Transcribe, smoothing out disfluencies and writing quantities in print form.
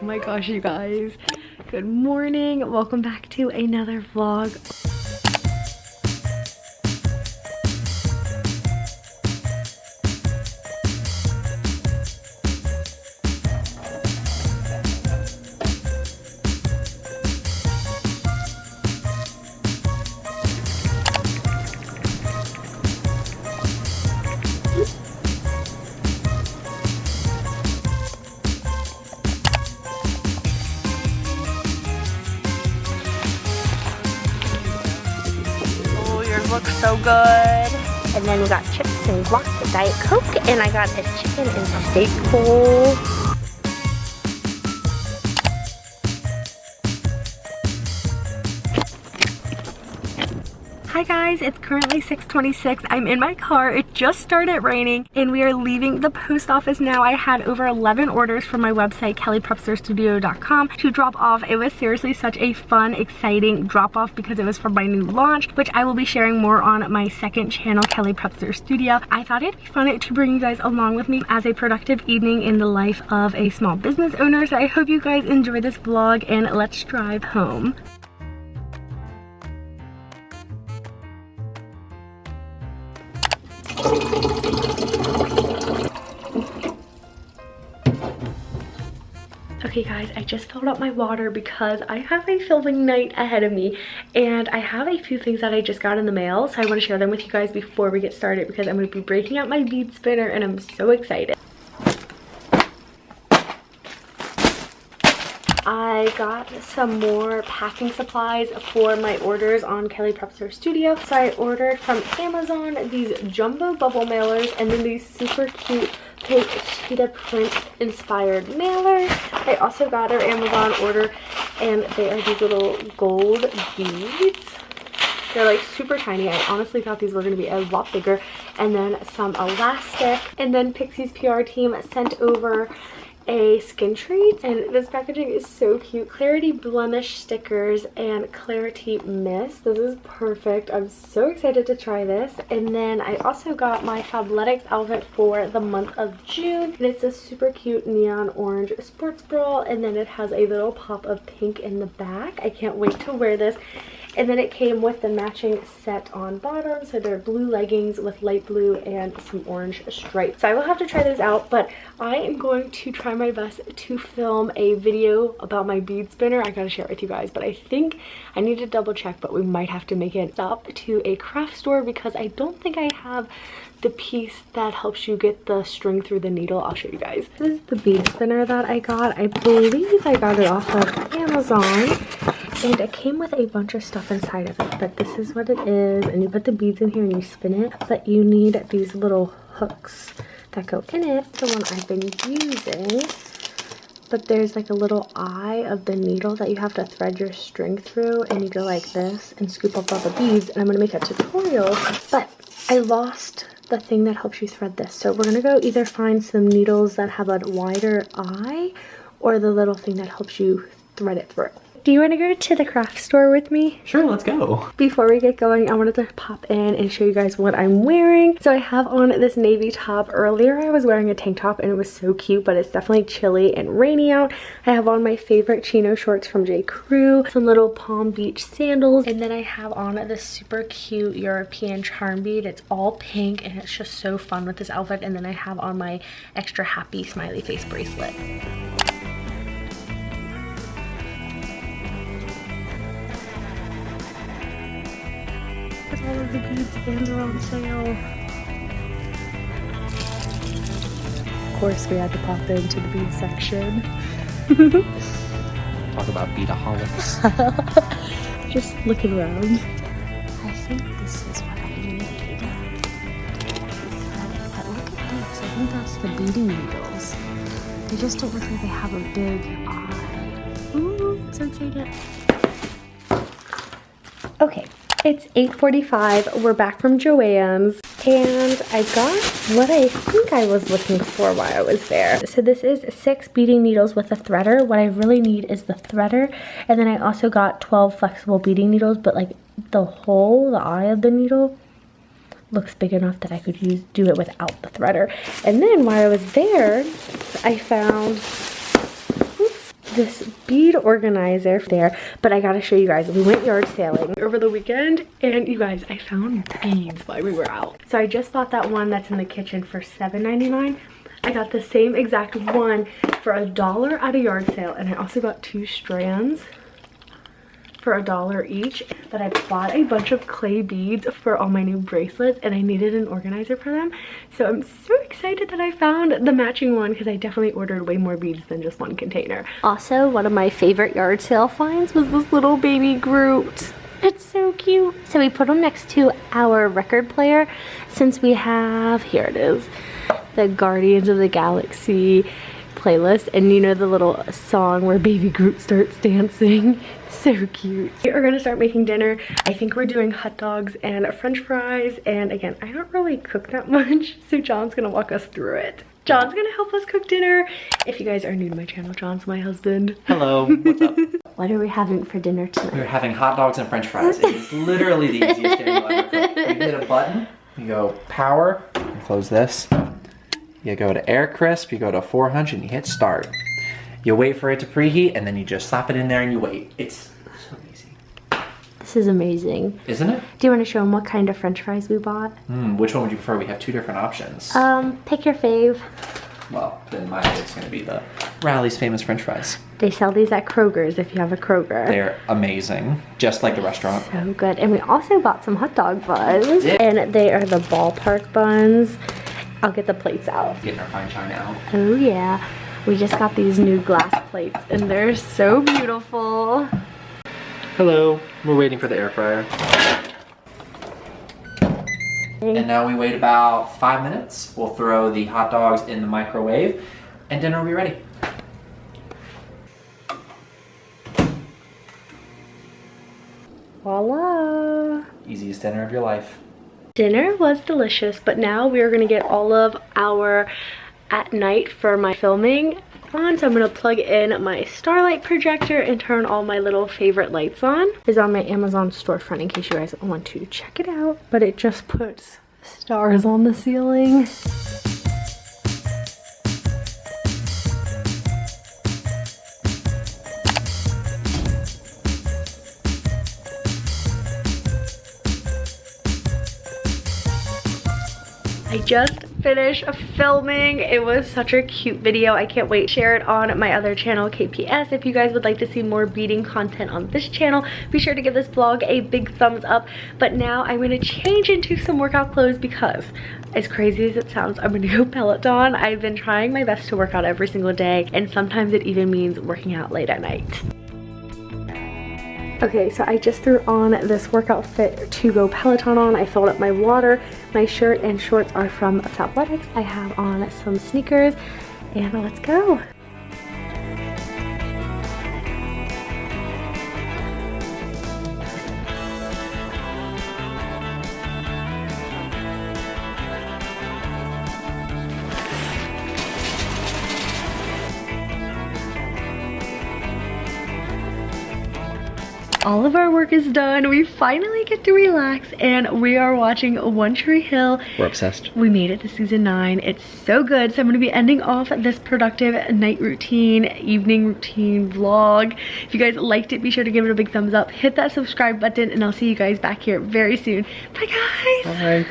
my gosh, you guys. Good morning. Welcome back to another vlog. Looks so good. And then we got chips and guac, a Diet Coke, and I got a chicken and steak bowl. Hi guys, it's currently 6:26. I'm in my car. It just started raining and we are leaving the post office now. I had over 11 orders from my website, KellyPrepsterStudio.com, to drop off. It was seriously such a fun, exciting drop off because it was for my new launch, which I will be sharing more on my second channel, KellyPrepsterStudio. I thought it'd be fun to bring you guys along with me as a productive evening in the life of a small business owner. So I hope you guys enjoy this vlog and let's drive home. Okay guys, I just filled up my water because I have a filming night ahead of me and I have a few things that I just got in the mail, so I want to share them with you guys before we get started because I'm going to be breaking out my bead spinner and I'm so excited. I got some more packing supplies for my orders on KellyPrepsterStudio. So I ordered from Amazon these jumbo bubble mailers and then these super cute pink cheetah print inspired mailers. I also got our Amazon order and they are these little gold beads. They're like super tiny. I honestly thought these were going to be a lot bigger. And then some elastic. And then Pixie's PR team sent over a skin treat, and this packaging is so cute. Clarity blemish stickers and clarity mist. This is perfect. I'm so excited to try this. And then I also got my Fabletics outfit for the month of June, and it's a super cute neon orange sports bra, and then it has a little pop of pink in the back. I can't wait to wear this. And then it came with the matching set on bottom. So they're blue leggings with light blue and some orange stripes. So I will have to try those out, but I am going to try my best to film a video about my bead spinner. I gotta share it with you guys, but I think I need to double check, but we might have to make it stop to a craft store because I don't think I have the piece that helps you get the string through the needle. I'll show you guys. This is the bead spinner that I got. I believe I got it off of Amazon. And it came with a bunch of stuff inside of it, but this is what it is. And you put the beads in here and you spin it, but you need these little hooks that go in it, the one I've been using. But there's like a little eye of the needle that you have to thread your string through, and you go like this and scoop up all the beads. And I'm gonna make a tutorial, but I lost the thing that helps you thread this. So we're gonna go either find some needles that have a wider eye or the little thing that helps you thread it through. Do you want to go to the craft store with me? Sure, let's go. Before we get going, I wanted to pop in and show you guys what I'm wearing. So I have on this navy top. Earlier I was wearing a tank top and it was so cute, but it's definitely chilly and rainy out. I have on my favorite chino shorts from J. Crew, some little Palm Beach sandals, and then I have on this super cute European charm bead. It's all pink and it's just so fun with this outfit. And then I have on my extra happy smiley face bracelet. All of the beads and they're on sale. Of course, we had to pop into the bead section. Talk about beadaholics. Just looking around. I think this is what I need. But look at this. I think that's the beading needles. They just don't look like they have a big eye. Ooh, so excited. Okay. It's 8:45. We're back from Joann's and I got what I think I was looking for while I was there. So this is 6 beading needles with a threader. What I really need is the threader, and then I also got 12 flexible beading needles, but like the eye of the needle looks big enough that I could do it without the threader. And then while I was there, I found this bead organizer there, but I gotta show you guys. We went yard sailing over the weekend, and you guys, I found beads while we were out. So I just bought that one that's in the kitchen for $7.99. I got the same exact one for $1 at a yard sale, and I also got 2 strands for $1 each. But I bought a bunch of clay beads for all my new bracelets, and I needed an organizer for them. So I'm so excited that I found the matching one, because I definitely ordered way more beads than just one container. Also, one of my favorite yard sale finds was this little baby Groot. It's so cute. So we put them next to our record player, since we have, here it is, the Guardians of the Galaxy playlist, and you know the little song where baby Groot starts dancing. So cute. We are gonna start making dinner. I think we're doing hot dogs and french fries, and again, I don't really cook that much, so John's gonna walk us through it. John's gonna help us cook dinner. If you guys are new to my channel, John's my husband. Hello, what's up? What are we having for dinner tonight? We're having hot dogs and french fries. It's literally the easiest thing you'll ever cook. You hit a button, you go power, you close this. You go to air crisp, you go to 400 and you hit start. You wait for it to preheat, and then you just slap it in there and you wait. It's so easy. This is amazing. Isn't it? Do you want to show them what kind of french fries we bought? Which one would you prefer? We have 2 different options. Pick your fave. Well, then mine is going to be the Rally's famous french fries. They sell these at Kroger's if you have a Kroger. They're amazing, just like the restaurant. So good. And we also bought some hot dog buns. Yeah. And they are the ballpark buns. I'll get the plates out. Getting our fine china out. Oh yeah. We just got these new glass plates, and they're so beautiful. Hello. We're waiting for the air fryer. And now we wait about 5 minutes. We'll throw the hot dogs in the microwave, and dinner will be ready. Voila. Easiest dinner of your life. Dinner was delicious, but now we're gonna get all of our at night for my filming on. So I'm gonna plug in my Starlight projector and turn all my little favorite lights on. It's on my Amazon storefront in case you guys want to check it out. But it just puts stars on the ceiling. I just finished filming. It was such a cute video. I can't wait to share it on my other channel, KPS. If you guys would like to see more beading content on this channel, be sure to give this vlog a big thumbs up. But now I'm going to change into some workout clothes, because as crazy as it sounds, I'm going to go Peloton. I've been trying my best to work out every single day, and sometimes it even means working out late at night. Okay, so I just threw on this workout fit to go Peloton on. I filled up my water. My shirt and shorts are from Fabletics. I have on some sneakers, and let's go. All of our work is done. We finally get to relax, and we are watching One Tree Hill. We're obsessed. We made it to season 9. It's so good. So I'm going to be ending off this productive night routine, evening routine vlog. If you guys liked it, be sure to give it a big thumbs up. Hit that subscribe button, and I'll see you guys back here very soon. Bye, guys. Bye.